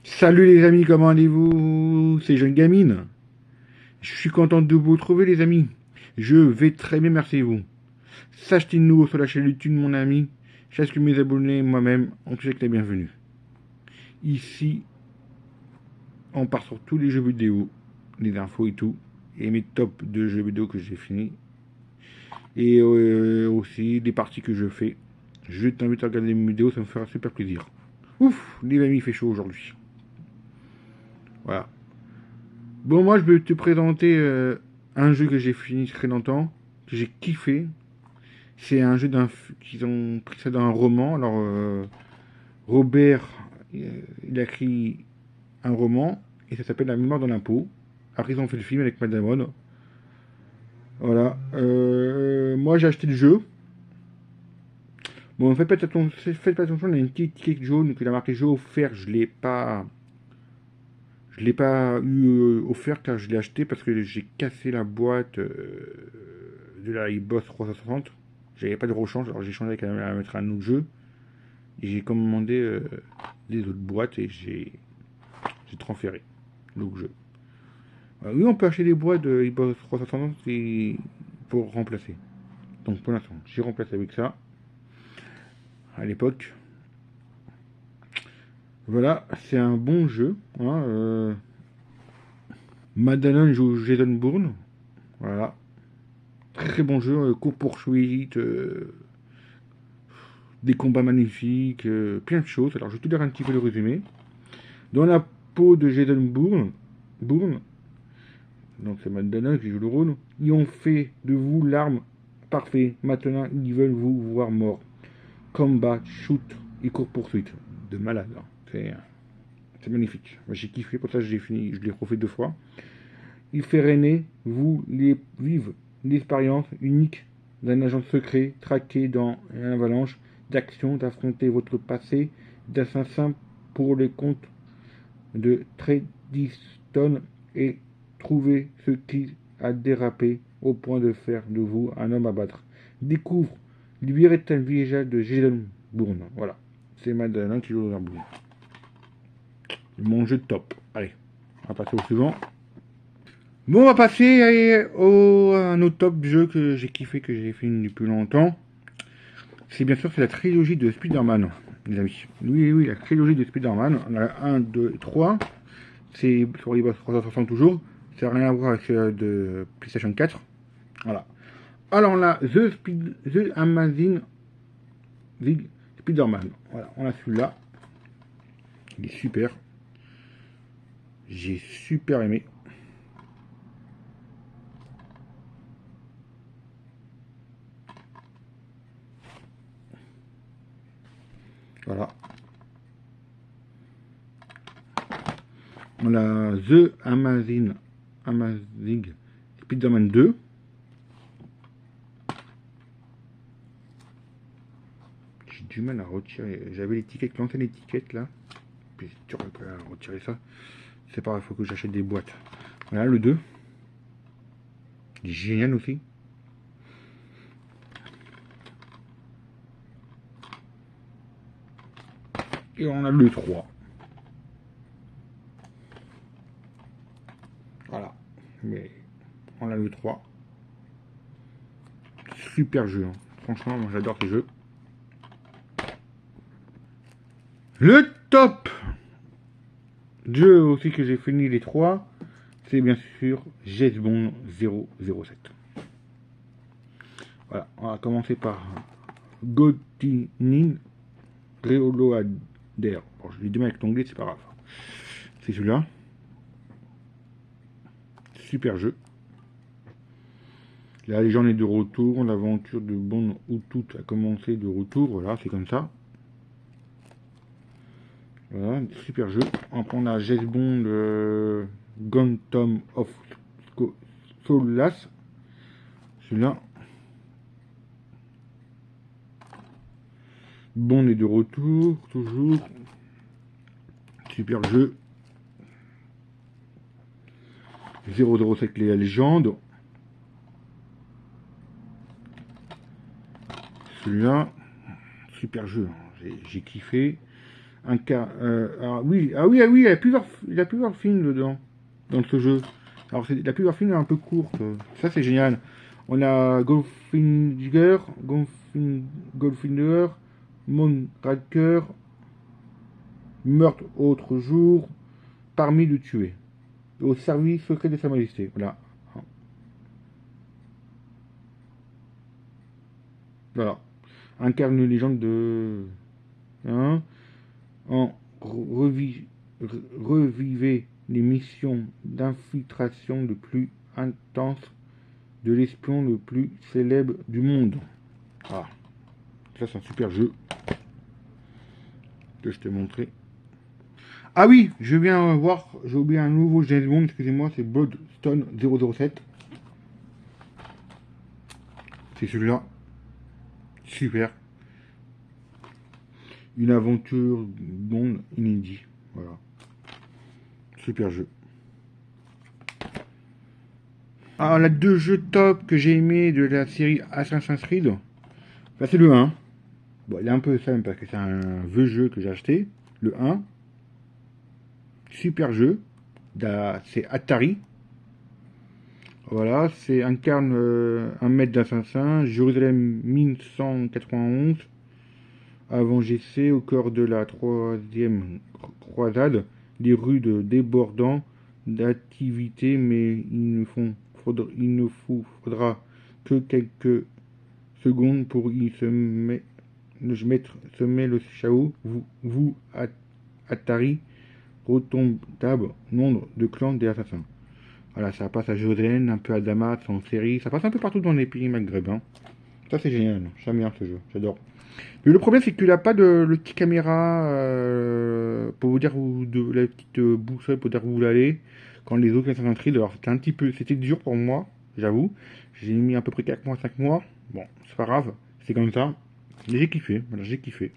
Salut les amis, comment allez-vous? C'est Jeune Gamine. Je suis content de vous retrouver les amis. Je vais très bien, merci vous. Sachez de nouveau sur la chaîne YouTube mon ami. J'aime que mes abonnés moi-même, on sait que les bienvenus. Ici, on part sur tous les jeux vidéo, les infos et tout, et mes tops de jeux vidéo que j'ai fini. Et aussi les parties que je fais. Je t'invite à regarder mes vidéos, ça me fera super plaisir. Ouf, les amis, il fait chaud aujourd'hui. Voilà. Bon, moi, je vais te présenter un jeu que j'ai fini très longtemps, que j'ai kiffé. C'est un jeu qu'ils ont pris ça d'un roman. Alors, Robert, il a écrit un roman et ça s'appelle La mémoire de l'impôt. Après, ils ont fait le film avec Matt Damon. Voilà. Moi, j'ai acheté le jeu. Bon, faites pas attention, il y a une petite étiquette jaune qui a marqué jeu offert. Je l'ai pas eu offert car je l'ai acheté parce que j'ai cassé la boîte de la Xbox 360. J'avais pas de rechange, alors j'ai changé avec à mettre un autre jeu. Et j'ai commandé les autres boîtes et j'ai transféré l'autre jeu. Oui, on peut acheter des boîtes de Xbox 360 pour remplacer. Donc pour l'instant, j'ai remplacé avec ça à l'époque. Voilà, c'est un bon jeu. Hein, Madeleine joue Jason Bourne. Voilà. Très bon jeu, court-poursuite, des combats magnifiques, plein de choses. Alors je vais tout dire un petit peu le résumé. Dans la peau de Jason Bourne, donc c'est Matt Damon qui joue le rôle, ils ont fait de vous l'arme parfaite. Maintenant, ils veulent vous voir mort. Combat, shoot et court-poursuite. De malade. Hein. C'est magnifique. Moi j'ai kiffé, pour ça j'ai fini, je l'ai refait 2 fois. Il fait régner, vous les vivre l'expérience unique d'un agent secret traqué dans une avalanche d'action, d'affronter votre passé d'assassin pour les comptes de Treddiston et trouver ce qui a dérapé au point de faire de vous un homme à battre. Découvre l'irrétable visage de Jason Bourne. Voilà, c'est Madeleine qui joue dans Bourne. Mon jeu top. Allez, on va passer au suivant. Bon, on va passer à un autre top jeu que j'ai kiffé, que j'ai fini depuis longtemps. C'est bien sûr c'est la trilogie de Spider-Man, les amis. Oui, oui, la trilogie de Spider-Man. On a 1, 2, 3. C'est sur Xbox 360 toujours. Ça n'a rien à voir avec celle de PlayStation 4. Voilà. Alors là, The Amazing Spider-Man. Voilà, on a celui-là. Il est super. J'ai super aimé. Voilà. On a The Amazing Spider-Man 2. J'ai du mal à retirer. J'avais l'étiquette, l'ancienne étiquette là. Puis tu aurais pas à retirer ça. C'est pas grave, il faut que j'achète des boîtes. Voilà le 2. Il est génial aussi. Et on a le 3. Voilà. Mais on a le 3. Super jeu. Hein. Franchement, moi j'adore ce jeu. Le top jeu aussi que j'ai fini les 3, c'est bien sûr James Bond 007. Voilà, on va commencer par Gotinin Reloader. Bon, je l'ai du mal avec l'anglais, c'est pas grave. C'est celui-là. Super jeu. La légende est de retour, l'aventure de Bond où tout a commencé de retour, voilà, c'est comme ça. Voilà, super jeu. Après on a James Bond Quantum of Solace. Celui-là. Bond est de retour, toujours. Super jeu. 007 les légendes. Celui-là, super jeu. J'ai kiffé. il y a plusieurs films dedans, dans ce jeu. Alors, il y a plusieurs films un peu courts. Ça, c'est génial. On a Goldfinger, Moonraker, Meurtre autre jour, Parmi de tuer. Au service secret de Sa Majesté. Voilà. Voilà. Incarne une légende de... Hein, en revivez les missions d'infiltration le plus intense de l'espion le plus célèbre du monde. Ah, ça c'est un super jeu que je t'ai montré. Ah oui, je viens voir, j'ai oublié un nouveau James Bond, excusez-moi, c'est Bloodstone 007. C'est celui-là. Super. Une aventure Bond inédit. Voilà. Super jeu. Alors, les deux jeux top que j'ai aimé de la série Assassin's Creed, bah, c'est le 1. Bon, il est un peu simple parce que c'est un vieux jeu que j'ai acheté. Le 1. Super jeu. C'est Atari. Voilà, c'est incarne un maître d'assassin, Jérusalem 1191, avant GC, au cœur de la troisième croisade, les rues débordant d'activité, mais il ne faudra que quelques secondes pour y se mettre le chaos. Vous Atari, redoutable nombre de clans des assassins. Voilà, ça passe à Jérusalem, un peu à Damas, en série. Ça passe un peu partout dans les pays maghrébins. Ça, c'est génial. J'aime bien ce jeu. J'adore. Mais le problème, c'est qu'il n'a pas le petit caméra pour vous dire où la petite boussole pour dire où vous voulez aller. Quand les autres Assassin's Creed, alors c'était dur pour moi, j'avoue. J'ai mis à peu près 4 mois, 5 mois. Bon, c'est pas grave. C'est comme ça. Mais j'ai kiffé. Voilà, j'ai kiffé.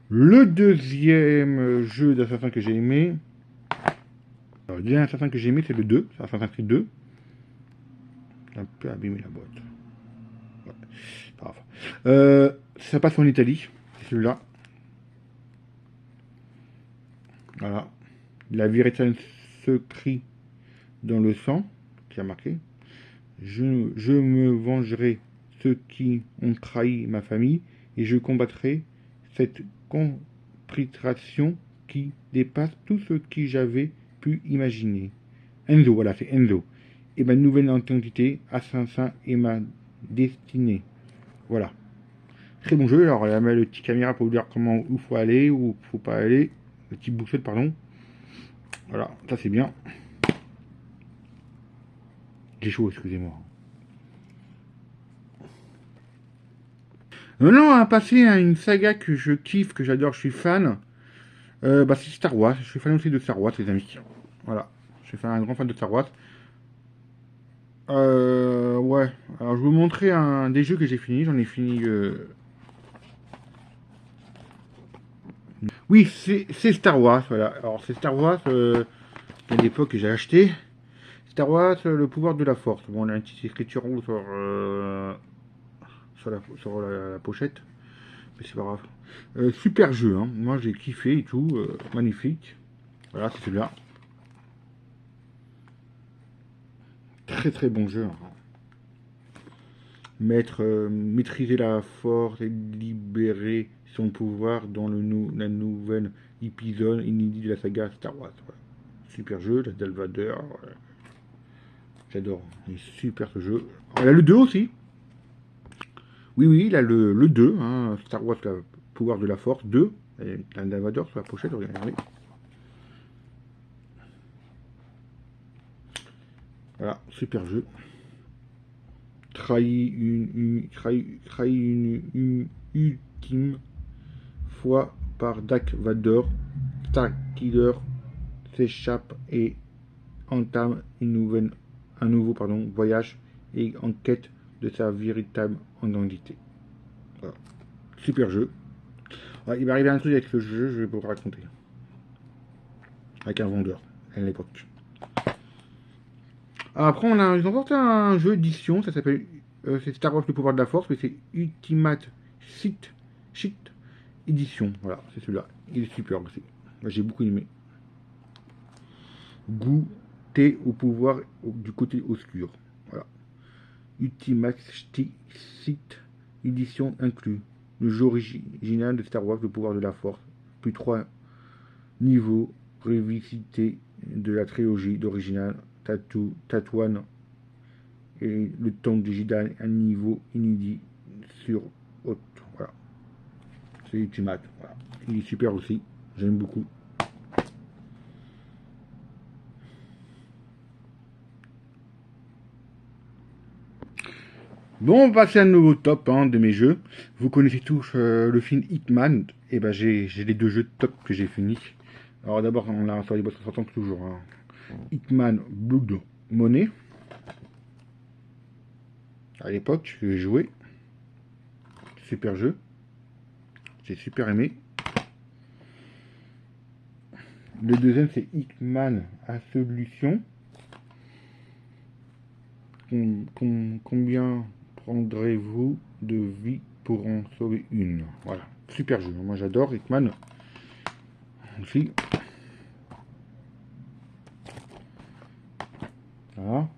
Le deuxième jeu d'assassin que j'ai aimé. Le deuxième assassin que j'ai aimé, c'est le 2, c'est Assassin's Creed 2. J'ai un peu abîmé la boîte. Ouais, pas grave. Ça passe en Italie, c'est celui-là. Voilà. La vérité se crie dans le sang, qui a marqué. Je me vengerai ceux qui ont trahi ma famille et je combattrai cette contristration qui dépasse tout ce que j'avais pu imaginer. Enzo, voilà, c'est Enzo. Et ma nouvelle identité, assassin et ma destinée. Voilà. Très bon jeu. Alors, elle met le petit caméra pour vous dire comment où faut aller, où faut pas aller. Le petit boussole, pardon. Voilà, ça c'est bien. J'ai chaud, excusez-moi. Maintenant, on va passer à une saga que je kiffe, que j'adore, je suis fan. C'est Star Wars. Je suis fan aussi de Star Wars, les amis. Voilà. Je suis un grand fan de Star Wars. Ouais. Alors, je vais vous montrer un des jeux que j'ai fini. J'en ai fini. Oui, c'est Star Wars. Voilà. Alors, c'est Star Wars. À l'époque que j'ai acheté. Star Wars, le pouvoir de la force. Bon, on a une petite écriture rouge sur la pochette. Mais c'est pas grave. Super jeu. Hein. Moi, j'ai kiffé et tout. Magnifique. Voilà, c'est celui-là. Très très bon jeu. Hein. Maîtriser la force et libérer son pouvoir dans la nouvelle épisode inédit de la saga Star Wars. Voilà. Super jeu, la Dalvadeur. Voilà. J'adore. Il est super ce jeu. Il a le 2 aussi. Oui, il a le 2. Hein, Star Wars, le pouvoir de la force 2. Et la Dalvadeur sur la pochette, regardez. Voilà, super jeu. Trahi une ultime fois par Dark Vador, Starkiller s'échappe et entame un nouveau voyage et en quête de sa véritable identité. Voilà. Super jeu. Il va arriver un truc avec ce jeu, je vais vous raconter. Avec un vendeur à l'époque. Après, ils ont sorti un jeu d'édition, ça s'appelle c'est Star Wars le pouvoir de la force, mais c'est Ultimate Shit. édition. Voilà, c'est celui-là. Il est super aussi. J'ai beaucoup aimé. Goûter au pouvoir du côté obscur. Voilà. Ultimax Site édition inclus. Le jeu original de Star Wars, le pouvoir de la force. Puis 3 niveaux revisités de la trilogie d'original Tatooine et le temple de Jedi, un niveau inédit sur haute. Voilà. C'est Ultimate. Voilà. Il est super aussi. J'aime beaucoup. Bon, on va passer à un nouveau top de mes jeux. Vous connaissez tous le film Hitman. Et ben j'ai les 2 jeux top que j'ai fini. Alors d'abord, on l'a sur les boîtes 60 toujours. Hitman Blood Money. À l'époque, que j'ai joué. Super jeu. J'ai super aimé. Le deuxième, c'est Hitman à solution. Combien prendrez-vous de vie pour en sauver une? Voilà, super jeu. Moi j'adore Hitman. Aussi. Voilà.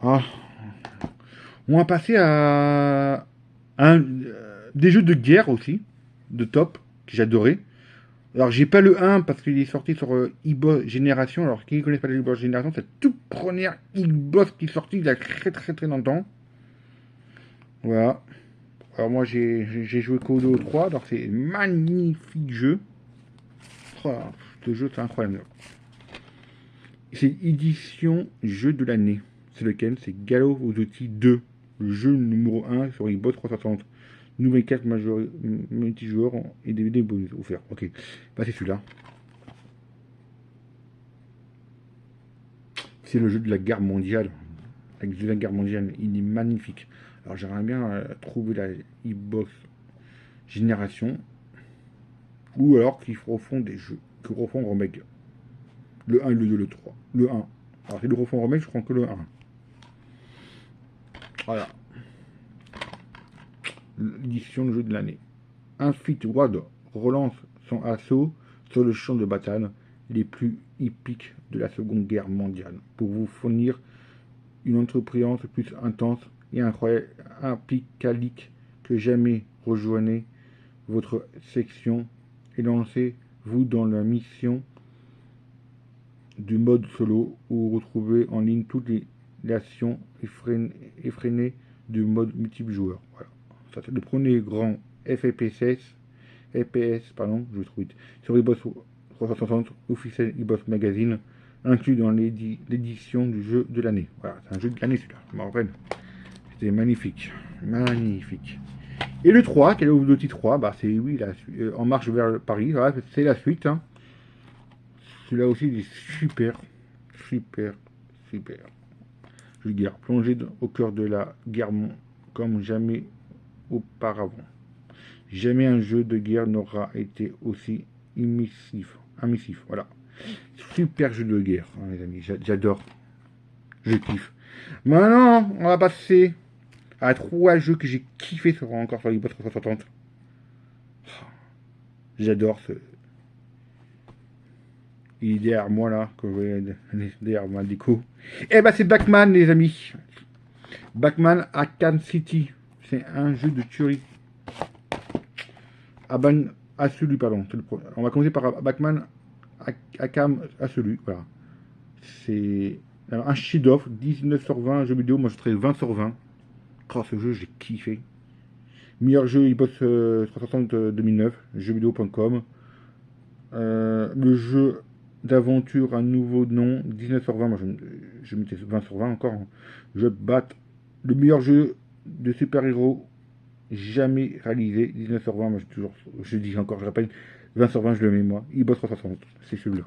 Ah. On va passer à des jeux de guerre aussi, de top, que j'adorais. Alors j'ai pas le 1 parce qu'il est sorti sur Xbox Génération. Alors qui ne connaît pas la Xbox Génération, c'est la toute première Xbox qui est sortie il y a très longtemps. Voilà. Alors moi j'ai joué Kodo 3, alors c'est un magnifique jeu. Oh, ce jeu c'est incroyable. C'est édition jeu de l'année. C'est lequel? C'est Galop aux outils 2. Le jeu numéro 1 sur Xbox 360. Nouvelle carte multijoueur et DVD bonus offerts. Ok, bah c'est celui-là. C'est le jeu de la guerre mondiale. Avec de la guerre mondiale, il est magnifique. Alors j'aimerais bien trouver la Xbox Génération. Ou alors qu'ils refont des jeux. Qu'ils refont remake. Le 1, le 2, le 3. Le 1. Alors si le refont remake, je prends que le 1. Voilà. L'édition de jeu de l'année. Infinite Ward relance son assaut sur le champ de bataille les plus épiques de la Seconde Guerre mondiale pour vous fournir une entreprise plus intense et incroyable que jamais. Rejoignez votre section et lancez-vous dans la mission du mode solo où vous retrouvez en ligne toutes les actions effrénées du mode multijoueur. Voilà. Ça, c'est le premier grand FPS, je trouve, sur Xbox 360 officiel Xbox Magazine, inclus dans l'édition du jeu de l'année. Voilà, c'est un jeu de l'année celui-là, je me rappelle. C'était magnifique, magnifique. Et le 3, Call of Duty 3, bah c'est oui, En marche vers Paris, voilà, c'est la suite. Celui-là aussi, il est super, super, super. Jeu de guerre, plongé au cœur de la guerre comme jamais auparavant. Jamais un jeu de guerre n'aura été aussi immersif. Voilà. Super jeu de guerre, les amis. J'adore. Je kiffe. Maintenant, on va passer à 3 jeux que j'ai kiffé encore sur Xbox 360. J'adore ce. Il est derrière moi là, que vous voyez derrière ma déco. Et bah c'est Batman, les amis. Batman Arkham City. C'est un jeu de tuerie. Absolu, pardon. On va commencer par Batman Arkham Absolu. Voilà. C'est un chef-d'œuvre, 19 sur 20 jeux vidéo. Moi je serais 20 sur 20. Oh, ce jeu, j'ai kiffé. Meilleur jeu Xbox 360 2009, jeuxvideo.com. Le jeu d'aventure, un nouveau nom, 19 sur 20. Moi je mettais 20 sur 20 encore. Je batte le meilleur jeu de super-héros jamais réalisé, 19 sur 20. Moi je dis encore, je rappelle, 20 sur 20, je le mets moi. Xbox 360, c'est celui-là.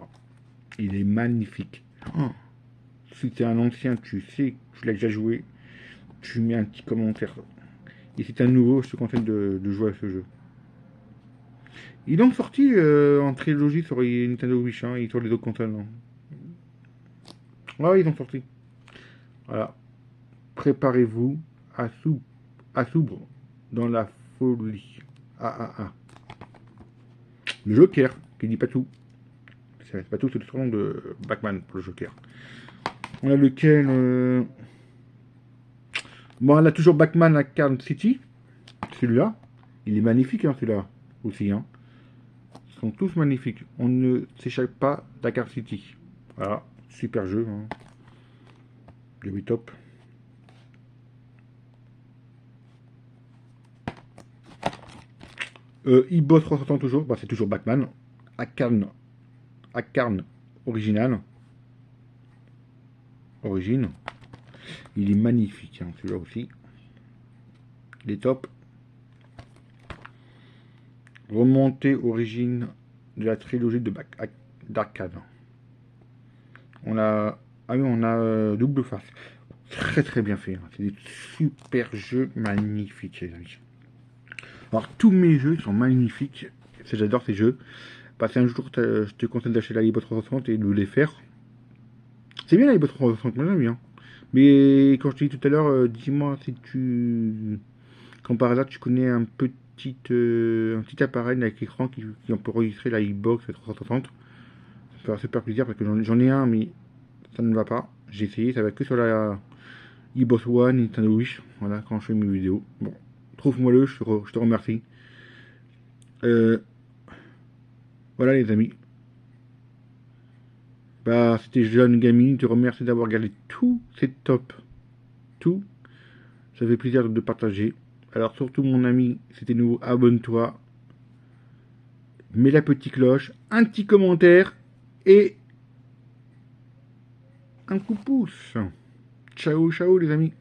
Il est magnifique. Oh. Si t'es un ancien, tu sais, tu l'as déjà joué, tu mets un petit commentaire. Et si t'es un nouveau, je te conseille de jouer à ce jeu. Ils ont sorti en trilogie sur Nintendo Switch et sur les autres consoles. Ouais, ils ont sorti. Voilà. Préparez-vous à s'ouvrir dans la folie. Le Joker, qui dit pas tout. C'est pas tout, c'est le surnom de Batman pour le Joker. On a lequel Bon, on a toujours Batman à Carn City. Celui-là. Il est magnifique, hein, celui-là aussi. Hein. Ils sont tous magnifiques. On ne s'échappe pas d'Arkham City. Voilà, super jeu. Hein. Le top. E-Boss 360 toujours. Bah, c'est toujours Batman. Arkham original. Origine. Il est magnifique, hein, celui-là aussi. Il est top. Remontée origine de la trilogie de d'Arcade. On a, ah oui, on a double face. Très très bien fait. Hein. C'est des super jeux magnifiques, les amis. Alors tous mes jeux sont magnifiques. J'adore ces jeux. Parce qu'un jour, je te conseille d'acheter la Xbox 360 et de les faire. C'est bien la Xbox 360, moi j'aime bien. Mais quand je te dis tout à l'heure, dis-moi si tu, comme par hasard, tu connais un petit appareil avec écran qui peut enregistrer la Xbox 360. Ça me fera super plaisir parce que j'en ai un, mais ça ne va pas. J'ai essayé, ça va que sur la Xbox One, Nintendo Wish. Voilà, quand je fais mes vidéos. Bon, trouve-moi le, je te remercie. Voilà les amis. Bah, c'était Jeune Gaming, je te remercie d'avoir regardé tout, c'est top. Tout. Ça fait plaisir de partager. Alors surtout mon ami, c'était nouveau, abonne-toi. Mets la petite cloche, un petit commentaire et un coup de pouce. Ciao, ciao les amis.